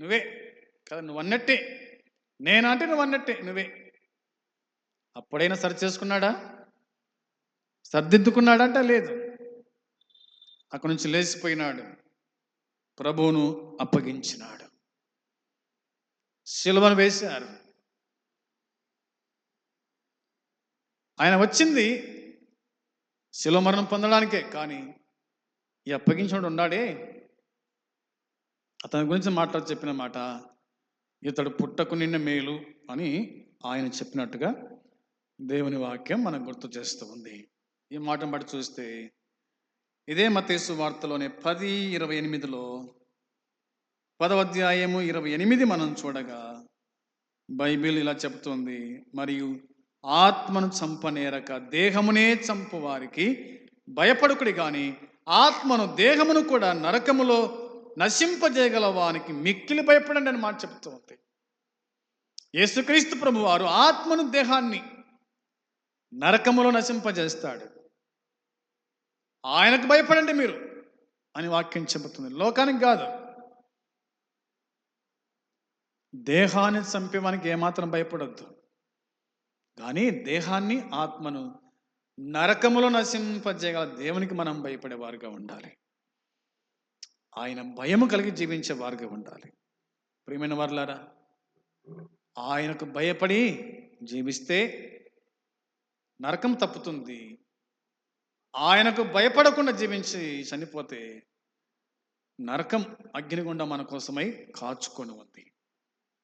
నువ్వే కదా, నువ్వన్నట్టే నేనా అంటే నువ్వన్నట్టే నువ్వే. అప్పుడైనా సరి చేసుకున్నాడా, సర్దిద్దుకున్నాడా అంటే లేదు. అక్కడి నుంచి లేచిపోయినాడు, ప్రభువును అప్పగించినాడు. సిలువను వేశారు. ఆయన వచ్చింది శిలువ మరణం పొందడానికే, కానీ ఈ అప్పగించినోడు ఉన్నాడే, అతని గురించి చెప్పిన మాట, ఇతడు పుట్టకు నిన్న మేలు అని ఆయన చెప్పినట్టుగా దేవుని వాక్యం మనకు గుర్తు చేస్తూ ఉంది. ఈ మాటను బట్టి చూస్తే ఇదే మత్తయి సువార్తలోనే 10:28లో 10వ అధ్యాయము 28 మనం చూడగా బైబిల్ ఇలా చెబుతుంది, మరియు ఆత్మను చంపనేరక దేహమునే చంపు వారికి భయపడుకుడి, కానీ ఆత్మను దేహమును కూడా నరకములో నశింపజేయగల వానికి మిక్కిలి భయపడండి అని మాట చెప్తూ ఉంది. యేసుక్రీస్తు ప్రభు వారు ఆత్మను దేహాన్ని నరకములో నశింపజేస్తాడు. ఆయనకు భయపడండి మీరు అని వాక్యం చెబుతుంది, లోకానికి కాదు. దేహాన్ని చంపేవానికి ఏమాత్రం భయపడద్దు, కానీ దేహాన్ని ఆత్మను నరకములో నశింపజేయగల దేవునికి మనం భయపడేవారుగా ఉండాలి. ఆయన భయము కలిగి జీవించే వారుగా ఉండాలి. ప్రియమైన వారులారా, ఆయనకు భయపడి జీవిస్తే నరకం తప్పుతుంది. ఆయనకు భయపడకుండా జీవించి చనిపోతే నరకం అగ్నిగుండం మన కోసమై కాచుకొని ఉంది.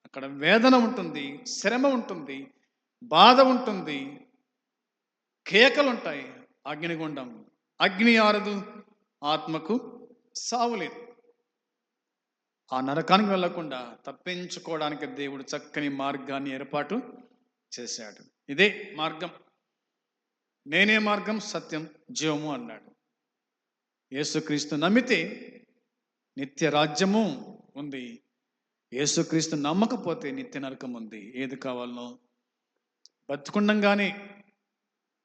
అక్కడ వేదన ఉంటుంది, శ్రమ ఉంటుంది, బాధ ఉంటుంది, కేకలు ఉంటాయి, అగ్నిగుండం. అగ్ని ఆరదు, ఆత్మకు సావులేదు. ఆ నరకానికి వెళ్లకుండా తప్పించుకోవడానికి దేవుడు చక్కని మార్గాన్ని ఏర్పాటు చేశాడు. ఇదే మార్గం, నేనే మార్గం, సత్యం, జీవము అన్నాడు. యేసుక్రీస్తు నమ్మితే నిత్య రాజ్యము ఉంది, యేసుక్రీస్తు నమ్మకపోతే నిత్య నరకం ఉంది. ఏది కావాలనో బతుకుండంగానే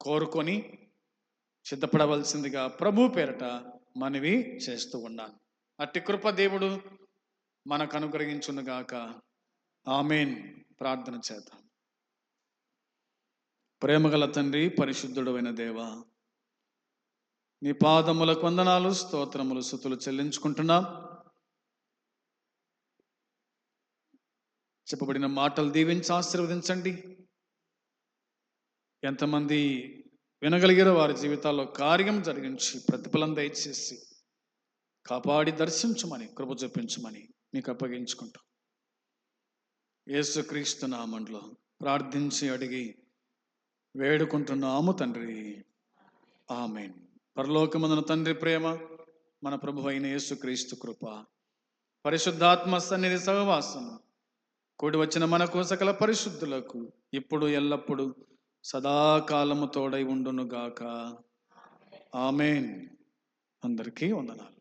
కోరుకొని సిద్ధపడవలసిందిగా ప్రభు పేరట మనవి చేస్తూ ఉన్నాను. అట్టి కృప దేవుడు మనకు అనుగ్రహించునుగాక. ఆమేన్. ప్రార్థన చేద్దాం. ప్రేమగల తండ్రి, పరిశుద్ధుడు అయిన దేవా, నీ పాదములకు వందనాలు, స్తోత్రములు, స్తుతులు చెల్లించుకుంటున్నాం. చెప్పబడిన మాటలు దీవించి ఆశీర్వదించండి. ఎంతమంది వినగలిగారో వారి జీవితాల్లో కార్యం జరిగించి ప్రతిఫలం దయచేసి కాపాడి దర్శించమని, కృప చూపించమని మీకు అప్పగించుకుంటాం. యేసుక్రీస్తు నామములో ప్రార్థించి అడిగి వేడుకుంటున్నాము తండ్రి. ఆమేన్. పరలోకమందున తండ్రి ప్రేమ, మన ప్రభు అయిన యేసుక్రీస్తు కృప, పరిశుద్ధాత్మ సన్నిధి సహవాసం కూడి వచ్చిన మనకు సకల పరిశుద్ధులకు ఇప్పుడు ఎల్లప్పుడు సదాకాలము తోడై ఉండునుగాక. ఆమేన్. అందరికీ వందనాలు.